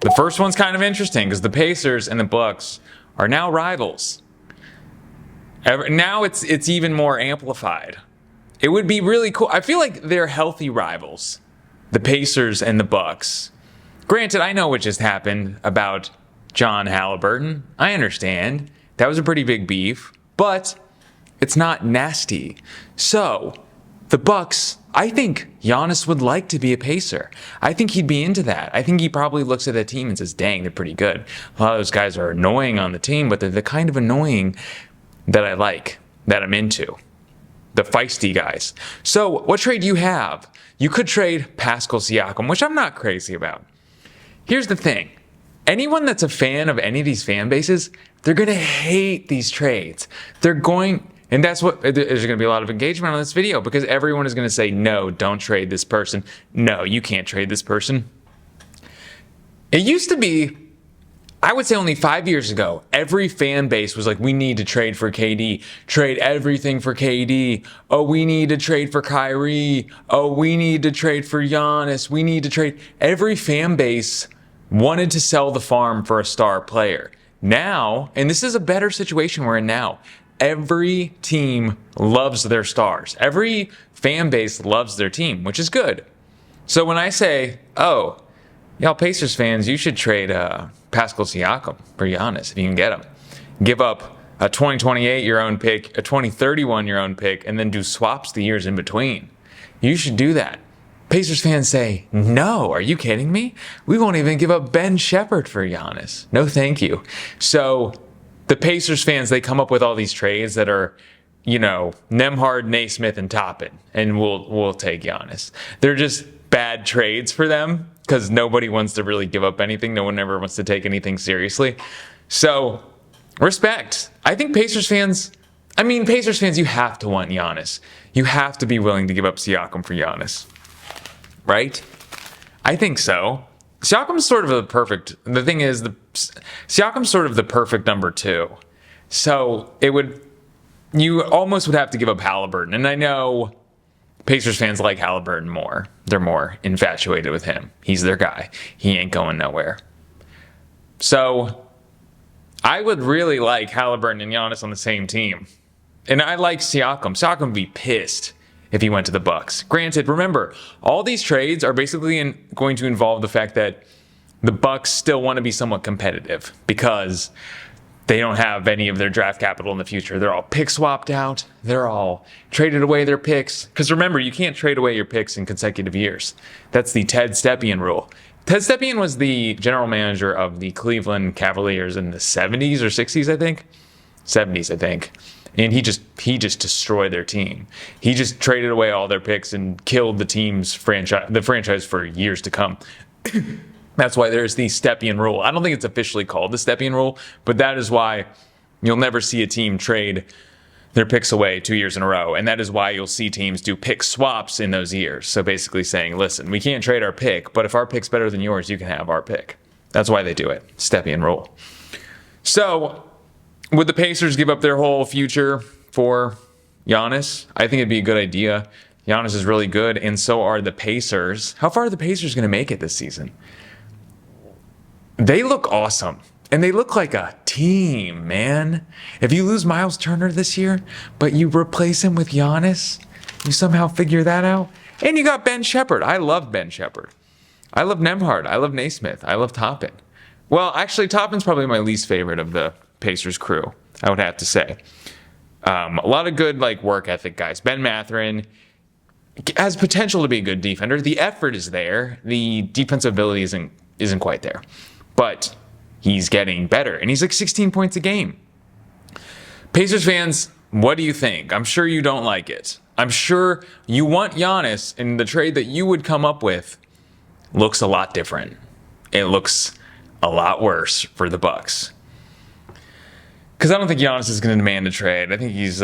The first one's kind of interesting because the Pacers and the Bucks are now rivals. Now it's even more amplified. It would be really cool. I feel like they're healthy rivals, the Pacers and the Bucks. Granted, I know what just happened about John Halliburton. I understand. That was a pretty big beef, but it's not nasty. So, the Bucks, I think Giannis would like to be a Pacer. I think he'd be into that. I think he probably looks at that team and says, dang, they're pretty good. A lot of those guys are annoying on the team, but they're the kind of annoying that I like, that I'm into. The feisty guys. So, what trade do you have? You could trade Pascal Siakam, which I'm not crazy about. Here's the thing. Anyone that's a fan of any of these fan bases, they're going to hate these trades. And that's what, there's going to be a lot of engagement on this video because everyone is going to say, no, don't trade this person. No, you can't trade this person. It used to be, I would say only 5 years ago, every fan base was like, we need to trade for KD. Trade everything for KD. Oh, we need to trade for Kyrie. Oh, we need to trade for Giannis. We need to trade. Every fan base wanted to sell the farm for a star player. Now, and this is a better situation we're in now, every team loves their stars. Every fan base loves their team, which is good. So when I say, oh, y'all Pacers fans, you should trade Pascal Siakam for Giannis if you can get him. Give up a 2028 your own pick, a 2031 your own pick, and then do swaps the years in between. You should do that. Pacers fans say, no, are you kidding me? We won't even give up Ben Shepherd for Giannis. No, thank you. So the Pacers fans, they come up with all these trades that are, Nembhard, Naismith, and Toppin, and we'll take Giannis. They're just bad trades for them because nobody wants to really give up anything. No one ever wants to take anything seriously. So, respect. I think Pacers fans, you have to want Giannis. You have to be willing to give up Siakam for Giannis. Right? I think so. Siakam's sort of Siakam's sort of the perfect number 2. So you almost would have to give up Halliburton. And I know Pacers fans like Halliburton more. They're more infatuated with him. He's their guy. He ain't going nowhere. So I would really like Halliburton and Giannis on the same team. And I like Siakam. Siakam would be pissed if he went to the Bucks. Granted, remember, all these trades are basically going to involve the fact that the Bucks still want to be somewhat competitive because they don't have any of their draft capital in the future. They're all pick swapped out. They're all traded away their picks. Because remember, you can't trade away your picks in consecutive years. That's the Ted Stepien rule. Ted Stepien was the general manager of the Cleveland Cavaliers in the 70s or 60s, I think. 70s, I think. And he just destroyed their team. He just traded away all their picks and killed the franchise for years to come. That's why there's the Stepien rule. I don't think it's officially called the Stepien rule, but that is why you'll never see a team trade their picks away 2 years in a row. And that is why you'll see teams do pick swaps in those years. So basically saying, listen, we can't trade our pick, but if our pick's better than yours, you can have our pick. That's why they do it. Stepien rule. So would the Pacers give up their whole future for Giannis? I think it'd be a good idea. Giannis is really good, and so are the Pacers. How far are the Pacers going to make it this season? They look awesome, and they look like a team, man. If you lose Miles Turner this year, but you replace him with Giannis, you somehow figure that out, and you got Ben Shepherd. I love Ben Shepherd. I love Nembhard. I love Naismith. I love Toppin. Well, actually, Toppin's probably my least favorite of the Pacers crew, I would have to say. A lot of good work ethic guys. Ben Mathurin has potential to be a good defender. The effort is there. The defensive ability isn't quite there. But he's getting better. And he's 16 points a game. Pacers fans, what do you think? I'm sure you don't like it. I'm sure you want Giannis, and the trade that you would come up with looks a lot different. It looks a lot worse for the Bucks. Because I don't think Giannis is going to demand a trade. I think he's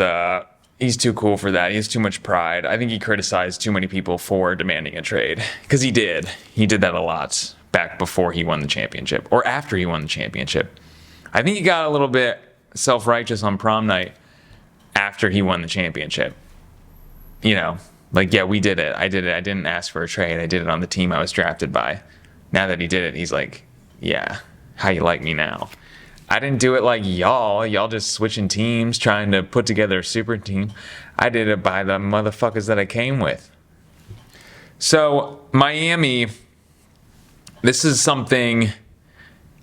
too cool for that. He has too much pride. I think he criticized too many people for demanding a trade. Because he did. He did that a lot back before he won the championship. Or after he won the championship. I think he got a little bit self-righteous on prom night after he won the championship. Yeah, we did it. I did it. I didn't ask for a trade. I did it on the team I was drafted by. Now that he did it, he's like, Yeah, how you like me now. I didn't do it like y'all. Y'all just switching teams, trying to put together a super team. I did it by the motherfuckers that I came with. So, Miami, this is something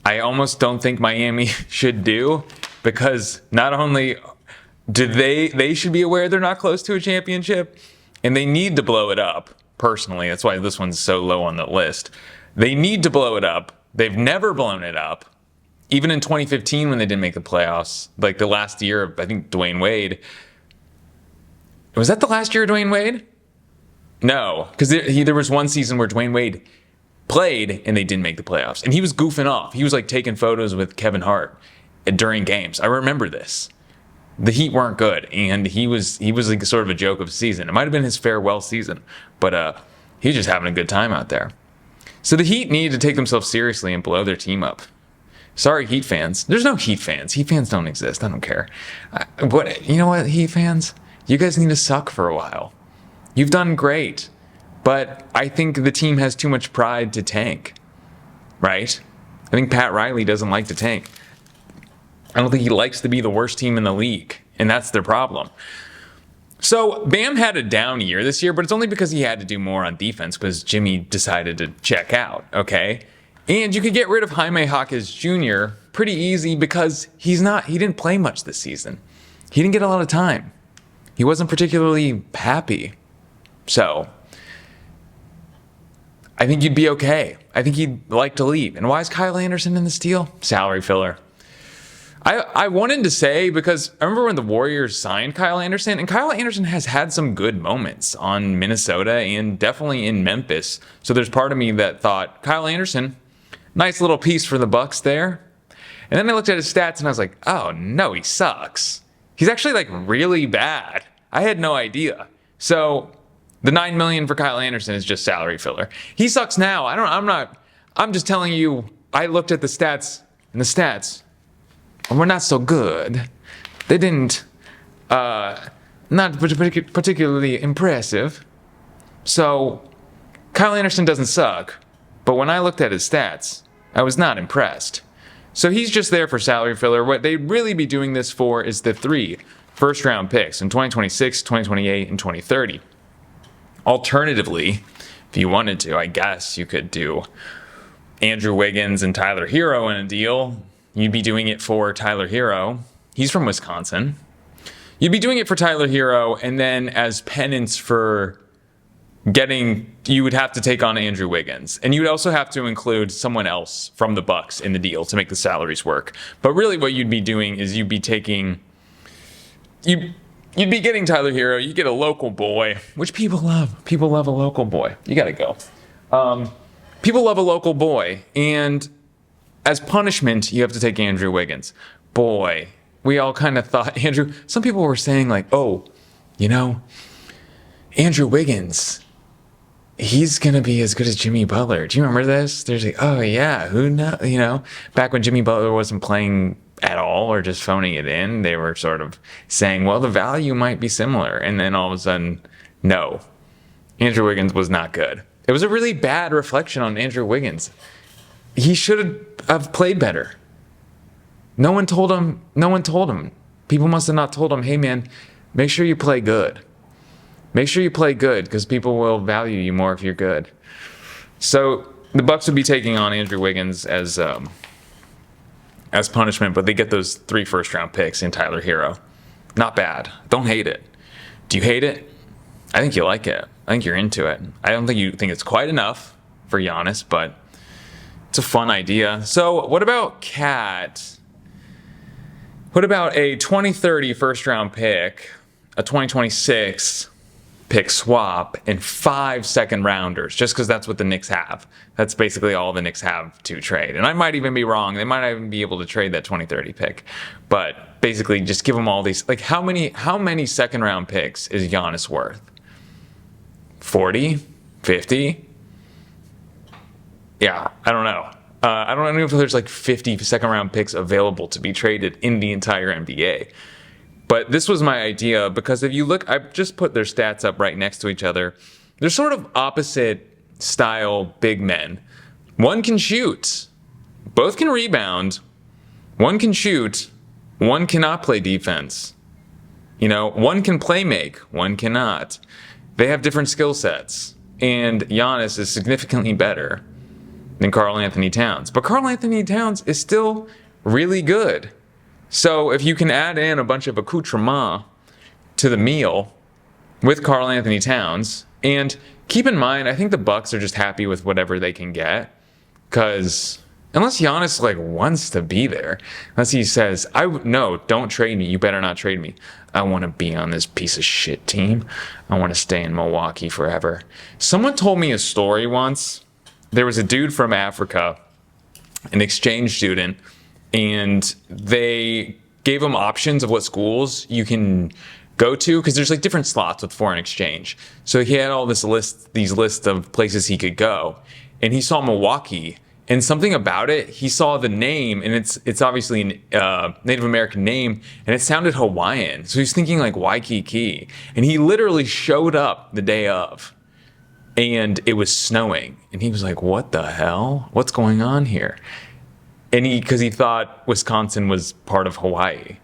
I almost don't think Miami should do, because not only do they should be aware they're not close to a championship, and they need to blow it up. Personally, that's why this one's so low on the list. They need to blow it up. They've never blown it up. Even in 2015 when they didn't make the playoffs, like the last year of, I think, Dwayne Wade. Was that the last year of Dwayne Wade? No, because there was one season where Dwayne Wade played and they didn't make the playoffs. And he was goofing off. He was like taking photos with Kevin Hart during games. I remember this. The Heat weren't good, and he was like sort of a joke of a season. It might have been his farewell season, but he was just having a good time out there. So the Heat need to take themselves seriously and blow their team up. Sorry, Heat fans. There's no Heat fans. Heat fans don't exist. I don't care. But you know what, Heat fans? You guys need to suck for a while. You've done great, but I think the team has too much pride to tank, right? I think Pat Riley doesn't like to tank. I don't think he likes to be the worst team in the league, and that's their problem. So Bam had a down year this year, but it's only because he had to do more on defense because Jimmy decided to check out, okay? And you could get rid of Jaime Jaquez Jr. pretty easy because he didn't play much this season. He didn't get a lot of time. He wasn't particularly happy. So I think you'd be okay. I think he'd like to leave. And why is Kyle Anderson in this deal? Salary filler. I wanted to say, because I remember when the Warriors signed Kyle Anderson, and Kyle Anderson has had some good moments on Minnesota and definitely in Memphis. So there's part of me that thought, Kyle Anderson, nice little piece for the Bucks there. And then I looked at his stats and I was like, oh no, he sucks. He's actually like really bad. I had no idea. So the $9 million for Kyle Anderson is just salary filler. He sucks now. I'm just telling you, I looked at the stats, and the stats were not so good. They didn't, not particularly impressive. So Kyle Anderson doesn't suck, but when I looked at his stats, I was not impressed. So he's just there for salary filler. What they'd really be doing this for is the 3 first-round picks in 2026, 2028, and 2030. Alternatively, if you wanted to, I guess you could do Andrew Wiggins and Tyler Hero in a deal. You'd be doing it for Tyler Hero. He's from Wisconsin. You'd be doing it for Tyler Hero, and then as penance for you would have to take on Andrew Wiggins. And you would also have to include someone else from the Bucks in the deal to make the salaries work. But really what you'd be doing is you'd be getting Tyler Hero. You get a local boy, which people love. People love a local boy. You got to go. People love a local boy, and as punishment, you have to take Andrew Wiggins. Boy, we all kind of thought some people were saying like, oh, Andrew Wiggins, he's going to be as good as Jimmy Butler. Do you remember this? There's like, oh yeah, who knows? Back when Jimmy Butler wasn't playing at all or just phoning it in, they were sort of saying, well, the value might be similar. And then all of a sudden, no, Andrew Wiggins was not good. It was a really bad reflection on Andrew Wiggins. He should have played better. No one told him. People must have not told him, hey man, make sure you play good. Make sure you play good because people will value you more if you're good. So the Bucks would be taking on Andrew Wiggins as punishment, but they get those 3 first-round picks in Tyler Hero. Not bad. Don't hate it. Do you hate it? I think you like it. I think you're into it. I don't think you think it's quite enough for Giannis, but it's a fun idea. So what about Cat? What about a 2030 first-round pick, a 2026 pick swap, and 5 second-rounders, just because that's what the Knicks have. That's basically all the Knicks have to trade. And I might even be wrong. They might not even be able to trade that 2030 pick. But basically, just give them all these. Like, how many second-round picks is Giannis worth? 40? 50? Yeah, I don't know. I don't know if there's like 50 second-round picks available to be traded in the entire NBA. But this was my idea because if you look, I've just put their stats up right next to each other. They're sort of opposite style big men. One can shoot. both can rebound. One can shoot. One cannot play defense. You know, one can play make. One cannot. They have different skill sets. And Giannis is significantly better than Karl Anthony Towns. But Karl Anthony Towns is still really good. So if you can add in a bunch of accoutrements to the meal with Karl Anthony Towns, and keep in mind, I think the Bucks are just happy with whatever they can get, because unless Giannis wants to be there, unless he says, no, don't trade me. You better not trade me. I want to be on this piece of shit team. I want to stay in Milwaukee forever. Someone told me a story once. There was a dude from Africa, an exchange student, and they gave him options of what schools you can go to, because there's different slots with foreign exchange. So he had all these lists of places he could go, and he saw Milwaukee. And something about it, he saw the name, and it's obviously a Native American name, and it sounded Hawaiian. So he's thinking Waikiki. And he literally showed up the day of, and it was snowing. And he was like, what the hell? What's going on here? And because he thought Wisconsin was part of Hawaii.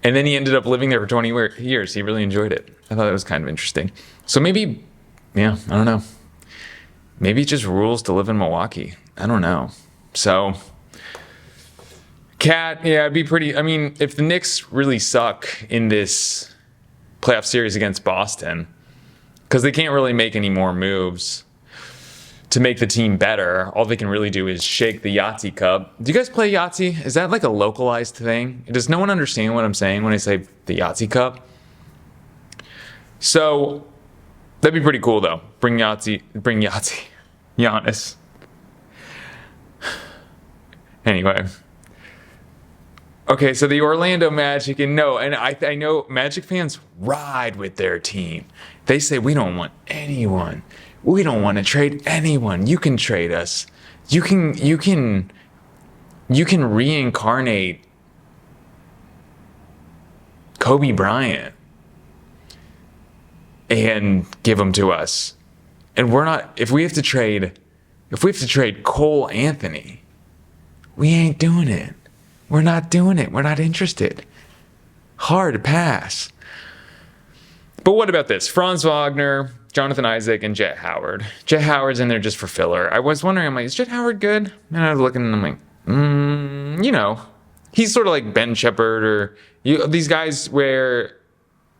And then he ended up living there for 20 years. He really enjoyed it. I thought it was kind of interesting. So maybe, I don't know. Maybe it just rules to live in Milwaukee. I don't know. So, it'd be pretty. I mean, if the Knicks really suck in this playoff series against Boston, because they can't really make any more moves to make the team better, all they can really do is shake the Yahtzee cup. Do you guys play Yahtzee? Is that a localized thing? Does no one understand what I'm saying when I say the Yahtzee cup? So, that'd be pretty cool, though. Bring Yahtzee. Giannis. Anyway. Okay, so the Orlando Magic, and I know Magic fans ride with their team. They say, we don't want anyone. We don't want to trade anyone. You can trade us. You can reincarnate Kobe Bryant and give him to us. And if we have to trade Cole Anthony, we ain't doing it. We're not doing it. We're not interested. Hard pass. But what about this? Franz Wagner, Jonathan Isaac, and Jet Howard. Jet Howard's in there just for filler. I was wondering, is Jet Howard good? And I was looking and I'm like, he's sort of like Ben Shepherd or these guys where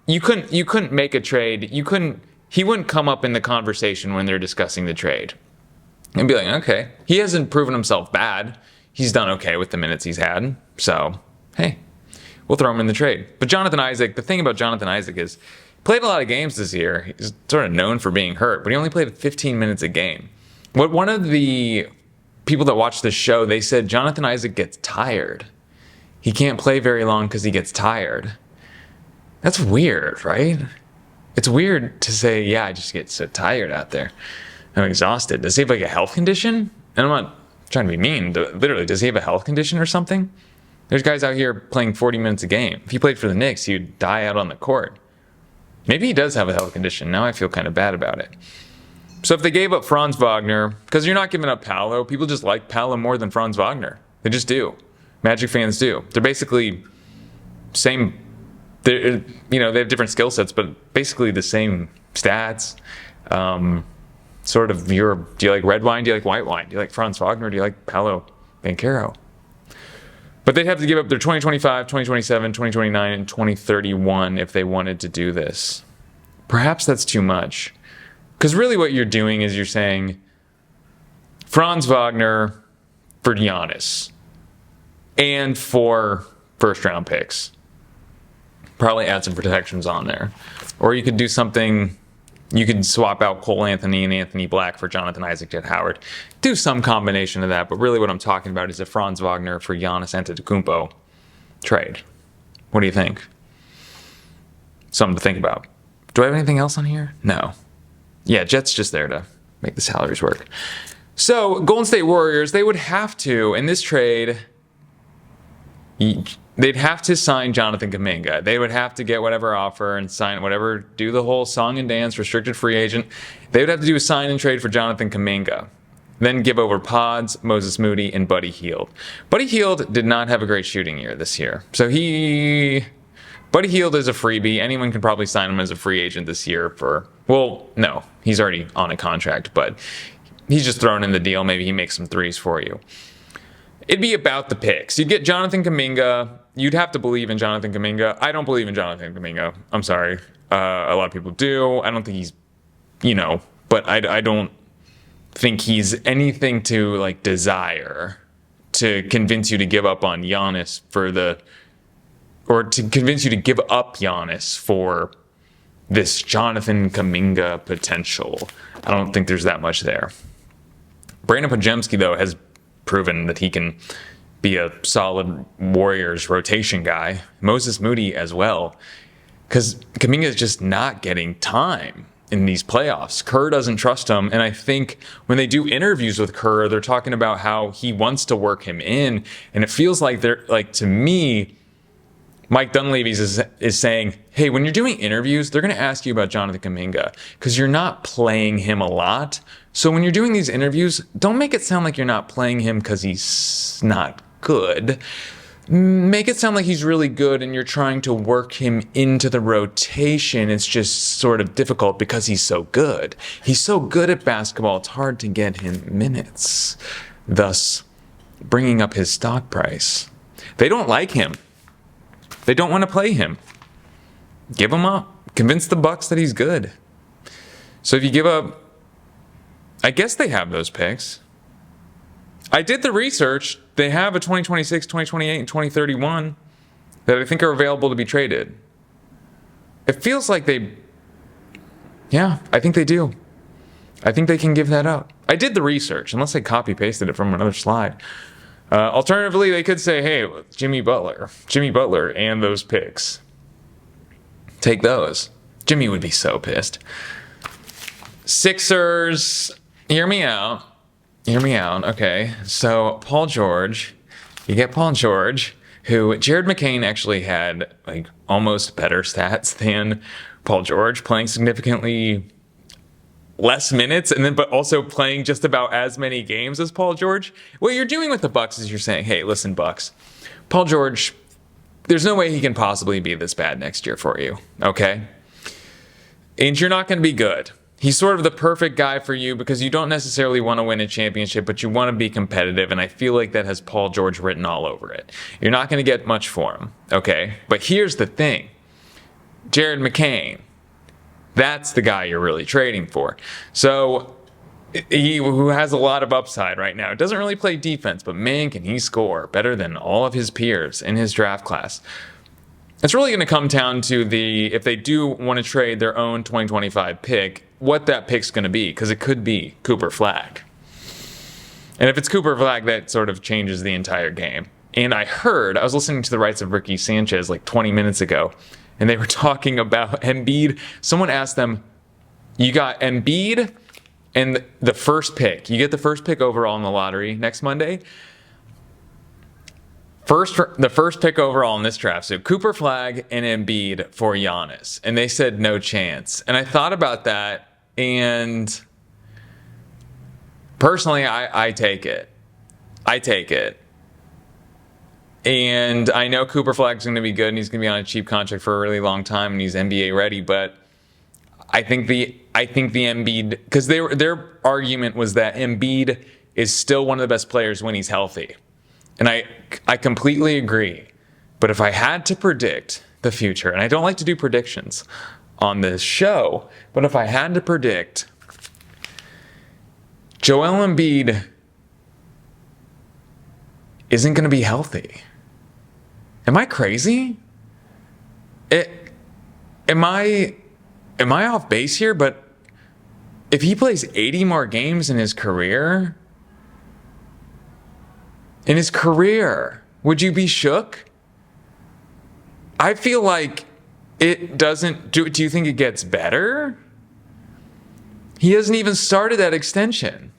you couldn't make a trade. He wouldn't come up in the conversation when they're discussing the trade. And be like, okay, he hasn't proven himself bad. He's done okay with the minutes he's had. So, hey, we'll throw him in the trade. But Jonathan Isaac, the thing about Jonathan Isaac is, he played a lot of games this year. He's sort of known for being hurt, but he only played 15 minutes a game. One of the people that watched this show, they said Jonathan Isaac gets tired. He can't play very long because he gets tired. That's weird, right? It's weird to say, yeah, I just get so tired out there. I'm exhausted. Does he have a health condition? And I'm not trying to be mean. Literally, does he have a health condition or something? There's guys out here playing 40 minutes a game. If he played for the Knicks, he'd die out on the court. Maybe he does have a health condition. Now I feel kind of bad about it. So if they gave up Franz Wagner, because you're not giving up Paolo, people just like Paolo more than Franz Wagner. They just do. Magic fans do. They're basically same. They have different skill sets, but basically the same stats. Do you like red wine? Do you like white wine? Do you like Franz Wagner? Do you like Paolo Banchero? But they'd have to give up their 2025, 2027, 2029, and 2031 if they wanted to do this. Perhaps that's too much. Because really what you're doing is you're saying Franz Wagner for Giannis and for first-round picks. Probably add some protections on there. Or you could do something, you could swap out Cole Anthony and Anthony Black for Jonathan Isaac, Jet Howard. Do some combination of that, but really what I'm talking about is a Franz Wagner for Giannis Antetokounmpo trade. What do you think? Something to think about. Do I have anything else on here? No. Yeah, Jet's just there to make the salaries work. So, Golden State Warriors, they would have to, in this trade, they'd have to sign Jonathan Kuminga. They would have to get whatever offer and sign whatever, do the whole song and dance, restricted free agent. They would have to do a sign and trade for Jonathan Kuminga. then give over Pods, Moses Moody, and Buddy Hield. Buddy Hield did not have a great shooting year this year. So Buddy Hield is a freebie. Anyone can probably sign him as a free agent this year for, well, no, he's already on a contract, but he's just thrown in the deal. Maybe he makes some threes for you. It'd be about the picks. You'd get Jonathan Kuminga. You'd have to believe in Jonathan Kuminga. I don't believe in Jonathan Kuminga. I'm sorry. A lot of people do. I don't think he's, but I don't think he's anything to like desire to convince you to give up on Giannis or to convince you to give up Giannis for this Jonathan Kuminga potential. I don't think there's that much there. Brandon Podziemski, though, has proven that he can be a solid Warriors rotation guy. Moses Moody as well, because Kuminga is just not getting time in these playoffs. Kerr doesn't trust him, and I think when they do interviews with Kerr, they're talking about how he wants to work him in, and it feels like to me, Mike Dunleavy is saying, hey, when you're doing interviews, they're going to ask you about Jonathan Kuminga because you're not playing him a lot. So when you're doing these interviews, don't make it sound like you're not playing him because he's not good. Make it sound like he's really good and you're trying to work him into the rotation. It's just sort of difficult because he's so good. He's so good at basketball, it's hard to get him minutes, thus bringing up his stock price. They don't like him. They don't want to play him. Give him up. Convince the Bucks that he's good. So if you give up, I guess they have those picks. I did the research. They have a 2026, 2028, and 2031 that I think are available to be traded. It feels like I think they do. I think they can give that up. I did the research, unless I copy-pasted it from another slide. Alternatively, they could say, hey, Jimmy Butler, and those picks. Take those. Jimmy would be so pissed. Sixers, hear me out. Okay, so Paul George, you get Paul George, who Jared McCain actually had like almost better stats than Paul George, playing significantly less minutes, but also playing just about as many games as Paul George. What you're doing with the Bucks is you're saying, hey, listen, Bucks, Paul George, there's no way he can possibly be this bad next year for you, okay? And you're not going to be good. He's sort of the perfect guy for you because you don't necessarily want to win a championship, but you want to be competitive, and I feel like that has Paul George written all over it. You're not going to get much for him, okay? But here's the thing. Jared McCain, that's the guy you're really trading for. So who has a lot of upside right now. Doesn't really play defense, but man, can he score better than all of his peers in his draft class. It's really going to come down to if they do want to trade their own 2025 pick, what that pick's going to be, because it could be Cooper Flagg. And if it's Cooper Flagg, that sort of changes the entire game. And I was listening to the Rights of Ricky Sanchez like 20 minutes ago, and they were talking about Embiid. Someone asked them, you got Embiid and the first pick. You get the first pick overall in the lottery next Monday. The first pick overall in this draft. So Cooper Flagg and Embiid for Giannis. And they said no chance. And I thought about that, and personally, I take it. And I know Cooper Flagg's going to be good, and he's going to be on a cheap contract for a really long time, and he's NBA ready. But I think the Embiid, because their argument was that Embiid is still one of the best players when he's healthy. And I completely agree. But if I had to predict the future, and I don't like to do predictions on this show, but if I had to predict, Joel Embiid isn't going to be healthy. Am I crazy? Am I off base here? But if he plays 80 more games in his career, would you be shook? I feel like it doesn't. Do you think it gets better? He hasn't even started that extension.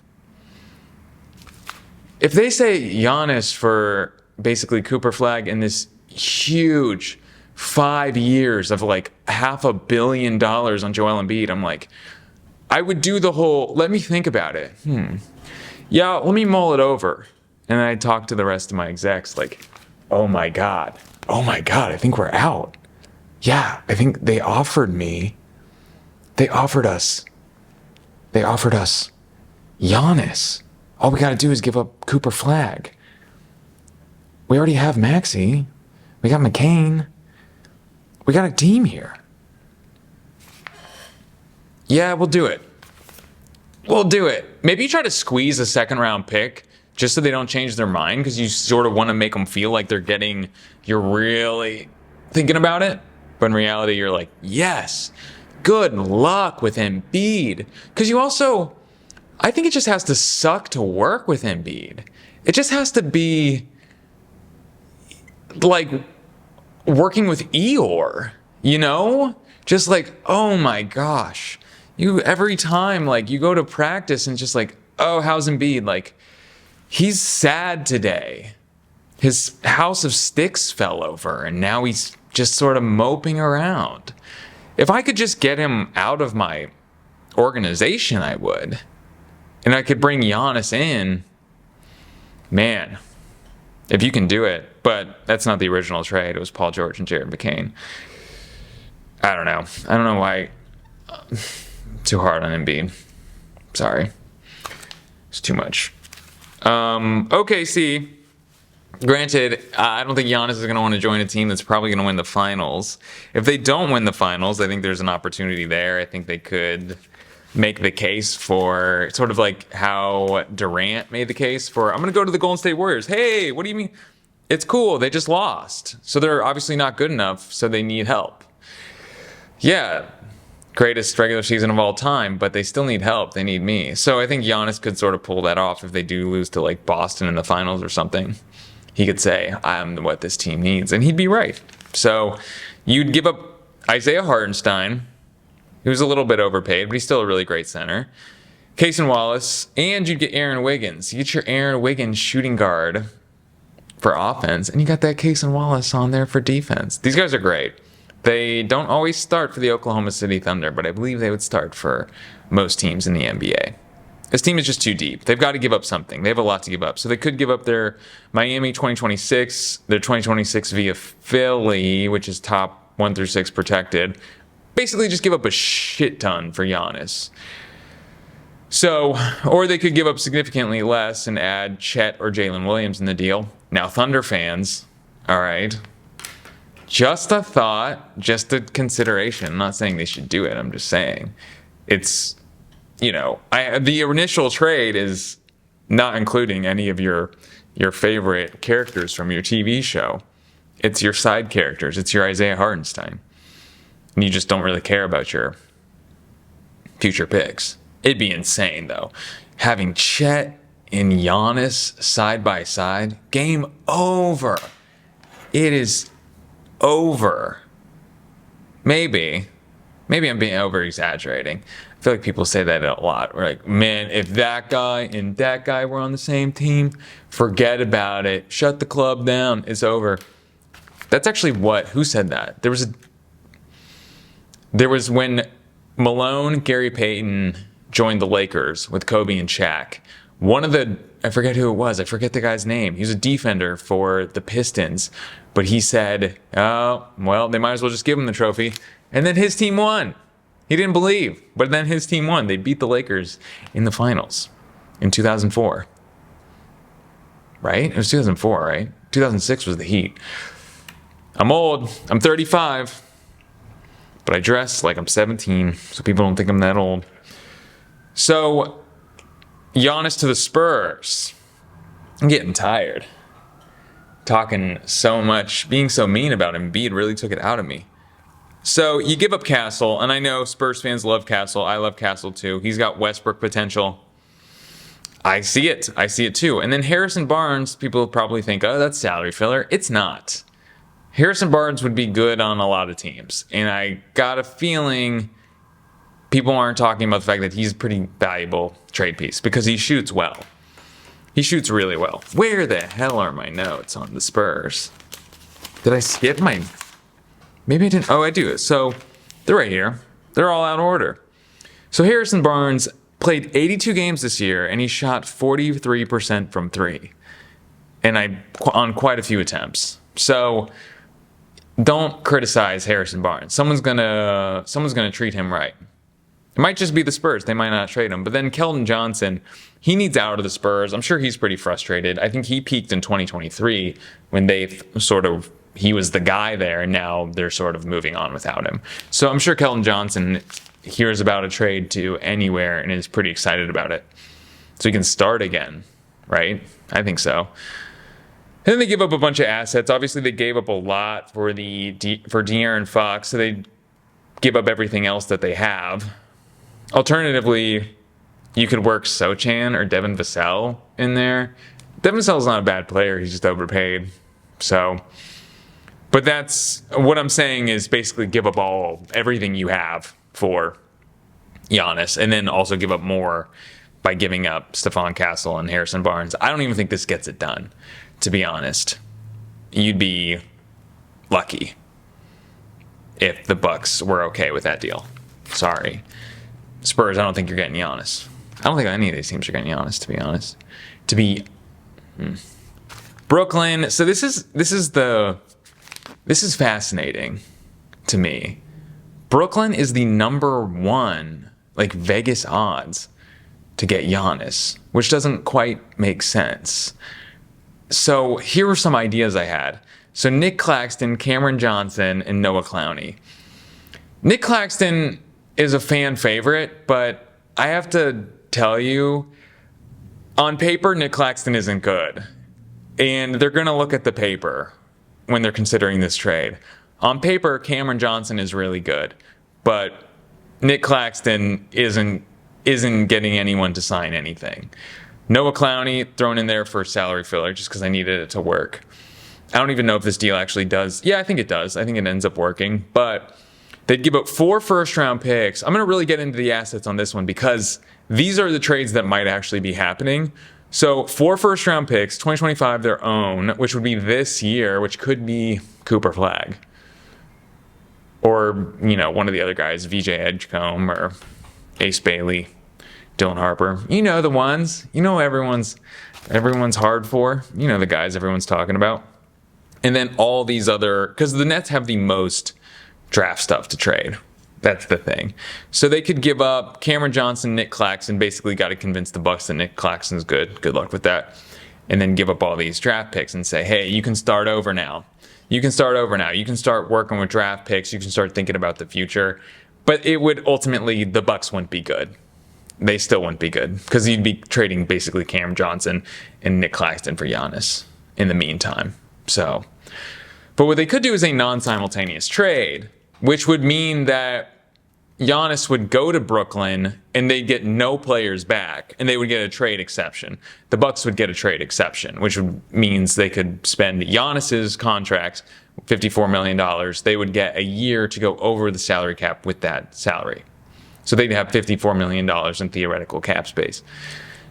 If they say Giannis for basically Cooper Flagg in this huge 5 years of like $500 million on Joel Embiid, I'm like, I would do the whole, let me think about it. yeah, let me mull it over. And I talked to the rest of my execs like, oh my God, I think we're out. Yeah, I think they offered us Giannis. All we got to do is give up Cooper Flag. We already have Maxey. We got McCain. We got a team here. Yeah, we'll do it. Maybe you try to squeeze a second round pick just so they don't change their mind, because you sort of want to make them feel like you're really thinking about it. But in reality, you're like, yes, good luck with Embiid. Because I think it just has to suck to work with Embiid. It just has to be like working with Eeyore, Just like, oh my gosh. Every time, like, you go to practice and just like, oh, how's Embiid? Like, he's sad today. His house of sticks fell over and now he's just sort of moping around. If I could just get him out of my organization, I would. And I could bring Giannis in. Man, if you can do it. But that's not the original trade. It was Paul George and Jared McCain. I don't know why. Too hard on Embiid. Sorry. It's too much. OKC. Granted, I don't think Giannis is going to want to join a team that's probably going to win the finals. If they don't win the finals, I think there's an opportunity there. I think they could make the case for sort of like how Durant made the case for, I'm going to go to the Golden State Warriors. Hey, what do you mean? It's cool. They just lost. So they're obviously not good enough, so they need help. Yeah, greatest regular season of all time, but they still need help. They need me. So I think Giannis could sort of pull that off if they do lose to like Boston in the finals or something. He could say, I'm what this team needs, and he'd be right. So you'd give up Isaiah Hartenstein, who's a little bit overpaid, but he's still a really great center. Cason Wallace, and you'd get Aaron Wiggins. You get your Aaron Wiggins shooting guard for offense, and you got that Cason Wallace on there for defense. These guys are great. They don't always start for the Oklahoma City Thunder, but I believe they would start for most teams in the NBA. This team is just too deep. They've got to give up something. They have a lot to give up. So they could give up their Miami 2026, their 2026 via Philly, which is top 1 through 6 protected. Basically just give up a shit ton for Giannis. So, or they could give up significantly less and add Chet or Jalen Williams in the deal. Now, Thunder fans, all right, just a thought, just a consideration. I'm not saying they should do it. I'm just saying it's, the initial trade is not including any of your favorite characters from your TV show. It's your side characters. It's your Isaiah Hartenstein. And you just don't really care about your future picks. It'd be insane, though. Having Chet and Giannis side by side, game over. It is over. Maybe I'm being over-exaggerating. I feel like people say that a lot. We're like, man, if that guy and that guy were on the same team, forget about it. Shut the club down. It's over. That's actually who said that? There was when Malone, Gary Payton joined the Lakers with Kobe and Shaq. I forget who it was. I forget the guy's name. He was a defender for the Pistons. But he said, oh, well, they might as well just give him the trophy. And then his team won. He didn't believe. But then his team won. They beat the Lakers in the finals in 2004. Right? It was 2004, right? 2006 was the Heat. I'm old. I'm 35. But I dress like I'm 17, so people don't think I'm that old. So, Giannis to the Spurs. I'm getting tired. Talking so much, being so mean about Embiid really took it out of me. So, you give up Castle, and I know Spurs fans love Castle. I love Castle too. He's got Westbrook potential. I see it. I see it too. And then Harrison Barnes, people probably think, oh, that's salary filler. It's not. Harrison Barnes would be good on a lot of teams. And I got a feeling people aren't talking about the fact that he's a pretty valuable trade piece because he shoots well. He shoots really well. Where the hell are my notes on the Spurs? Did I skip my... Maybe I didn't. Oh, I do. So they're right here. They're all out of order. So Harrison Barnes, played 82 games this year, and he shot 43% from three, and on quite a few attempts. So don't criticize Harrison Barnes. Someone's gonna treat him right. It might just be the Spurs. They might not trade him. But then Keldon Johnson, he needs out of the Spurs. I'm sure he's pretty frustrated. I think he peaked in 2023 when he was the guy there, and now they're sort of moving on without him. So I'm sure Keldon Johnson hears about a trade to anywhere and is pretty excited about it. So he can start again, right? I think so. And then they give up a bunch of assets. Obviously, they gave up a lot for De'Aaron Fox, so they give up everything else that they have. Alternatively, you could work Sochan or Devin Vassell in there. Devin Vassell's not a bad player. He's just overpaid. So, but that's what I'm saying is basically give up everything you have for Giannis, and then also give up more by giving up Stephon Castle and Harrison Barnes. I don't even think this gets it done, to be honest. You'd be lucky if the Bucks were okay with that deal. Sorry. Spurs, I don't think you're getting Giannis. I don't think any of these teams are getting Giannis, to be honest. Brooklyn. So this is fascinating to me. Brooklyn is the number one, Vegas odds to get Giannis, which doesn't quite make sense. So here are some ideas I had. So Nic Claxton, Cameron Johnson, and Noah Clowney. Nic Claxton is a fan favorite, but I have to tell you, on paper, Nic Claxton isn't good. And they're going to look at the paper when they're considering this trade. On paper, Cameron Johnson is really good, but Nic Claxton isn't getting anyone to sign anything. Noah Clowney thrown in there for salary filler just because I needed it to work. I don't even know if this deal actually does. Yeah, I think it does. I think it ends up working, but they'd give up 4 first-round picks. I'm going to really get into the assets on this one because these are the trades that might actually be happening. So 4 first-round picks, 2025 their own, which would be this year, which could be Cooper Flagg. Or, one of the other guys, VJ Edgecombe or Ace Bailey, Dylan Harper. The ones. Everyone's hard for. The guys everyone's talking about. And then all these other, because the Nets have the most draft stuff to trade. That's the thing. So they could give up Cameron Johnson, Nic Claxton. Basically got to convince the Bucks that Nic Claxton's good. Good luck with that. And then give up all these draft picks and say, hey, you can start over now. You can start working with draft picks. You can start thinking about the future. But it would ultimately, the Bucks wouldn't be good. They still wouldn't be good because you'd be trading basically Cameron Johnson and Nic Claxton for Giannis in the meantime. So, but what they could do is a non-simultaneous trade, which would mean that Giannis would go to Brooklyn and they'd get no players back and they would get a trade exception. The Bucks would get a trade exception, which means they could spend Giannis's contract, $54 million. They would get a year to go over the salary cap with that salary. So they'd have $54 million in theoretical cap space.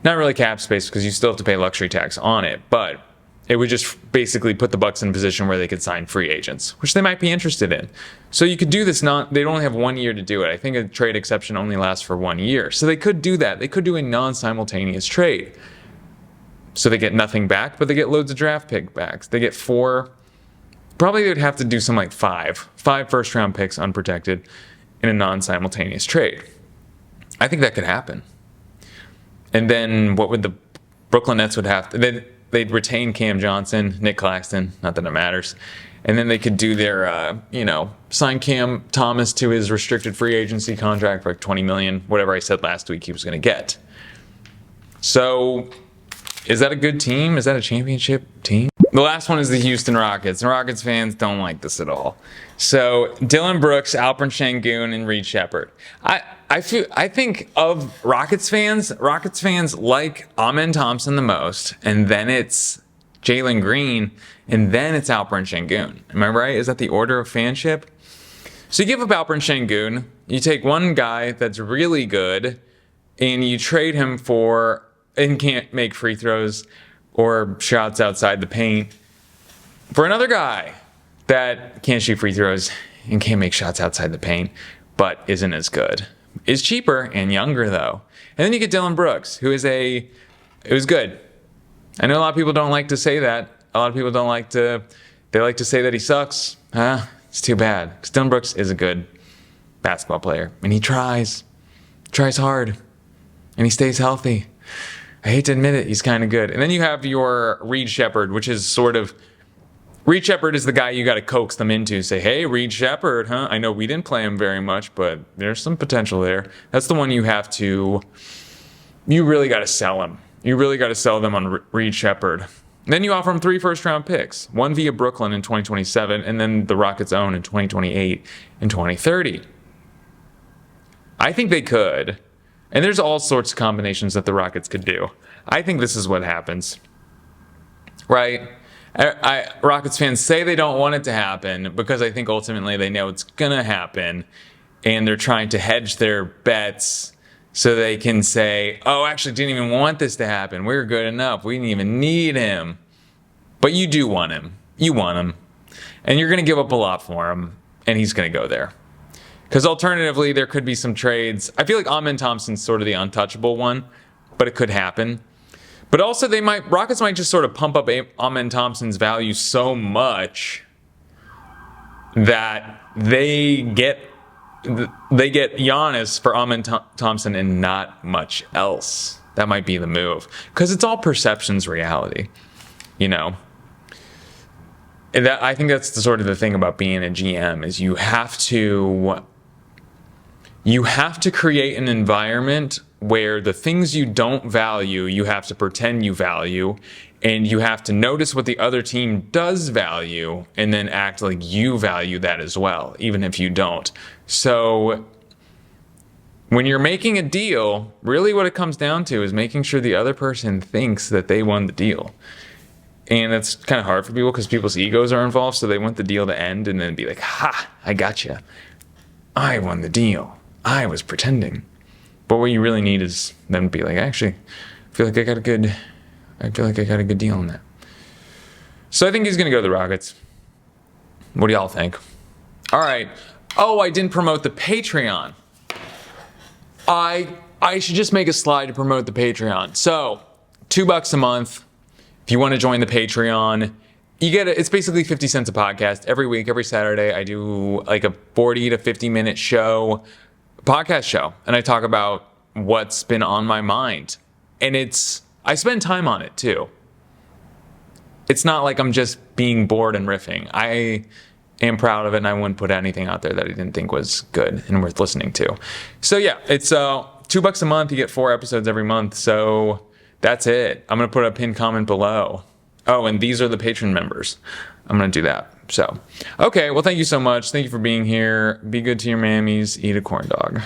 Not really cap space because you still have to pay luxury tax on it, but it would just basically put the Bucks in a position where they could sign free agents, which they might be interested in. So you could do this, they'd only have 1 year to do it. I think a trade exception only lasts for 1 year. So they could do that. They could do a non-simultaneous trade. So they get nothing back, but they get loads of draft pick backs. They get 4, probably they'd have to do some 5 first round picks unprotected in a non-simultaneous trade. I think that could happen. And then what would the Brooklyn Nets would have to, they'd retain Cam Johnson, Nic Claxton, not that it matters. And then they could do their, sign Cam Thomas to his restricted free agency contract for $20 million, whatever I said last week he was going to get. So is that a good team? Is that a championship team? The last one is the Houston Rockets. And Rockets fans don't like this at all. So Dillon Brooks, Alperen Sengun, and Reed Shepherd. I think of Rockets fans like Amen Thompson the most, and then it's Jalen Green, and then it's Alperen Sengun. Am I right? Is that the order of fanship? So you give up Alperen Sengun, you take one guy that's really good, and you trade him for, and can't make free throws or shots outside the paint, for another guy that can't shoot free throws and can't make shots outside the paint, but isn't as good. is cheaper and younger though. And then you get Dillon Brooks, who is it was good. I know a lot of people don't like to say that. A lot of people they like to say that he sucks. It's too bad. Because Dillon Brooks is a good basketball player. And he tries hard. And he stays healthy. I hate to admit it, he's kind of good. And then you have your Reed Sheppard, which is Reed Sheppard is the guy you got to coax them into. Say, hey, Reed Sheppard, huh? I know we didn't play him very much, but there's some potential there. That's the one you really got to sell him. You really got to sell them on Reed Sheppard. Then you offer him 3 first-round picks, one via Brooklyn in 2027, and then the Rockets' own in 2028 and 2030. I think they could. And there's all sorts of combinations that the Rockets could do. I think this is what happens. Right? Rockets fans say they don't want it to happen because I think ultimately they know it's going to happen. And they're trying to hedge their bets so they can say, oh, actually didn't even want this to happen. We're good enough. We didn't even need him. But you do want him. You want him. And you're going to give up a lot for him. And he's going to go there. Because alternatively, there could be some trades. I feel like Amen Thompson's sort of the untouchable one, but it could happen. But also, Rockets might just sort of pump up Amen Thompson's value so much that they get Giannis for Amen Thompson and not much else. That might be the move. Because it's all perception's reality, you know. And I think that's the thing about being a GM is you have to create an environment where the things you don't value, you have to pretend you value, and you have to notice what the other team does value, and then act like you value that as well, even if you don't. So when you're making a deal, really what it comes down to is making sure the other person thinks that they won the deal. And it's kind of hard for people because people's egos are involved, so they want the deal to end and then be like, ha, I gotcha. I won the deal. I was pretending. But what you really need is them to be like, actually, I feel like I got a good deal on that. So I think he's going to go to the Rockets. What do y'all think? All right. Oh, I didn't promote the Patreon. I should just make a slide to promote the Patreon. So, $2 a month. If you want to join the Patreon, you get it's basically 50 cents a podcast. Every week, every Saturday, I do like a 40 to 50 minute podcast show. And I talk about what's been on my mind. And I spend time on it too. It's not like I'm just being bored and riffing. I am proud of it and I wouldn't put anything out there that I didn't think was good and worth listening to. So yeah, it's $2 a month. You get 4 episodes every month. So that's it. I'm going to put a pinned comment below. Oh, and these are the patron members. I'm going to do that. So, okay. Well, thank you so much. Thank you for being here. Be good to your mammies. Eat a corn dog.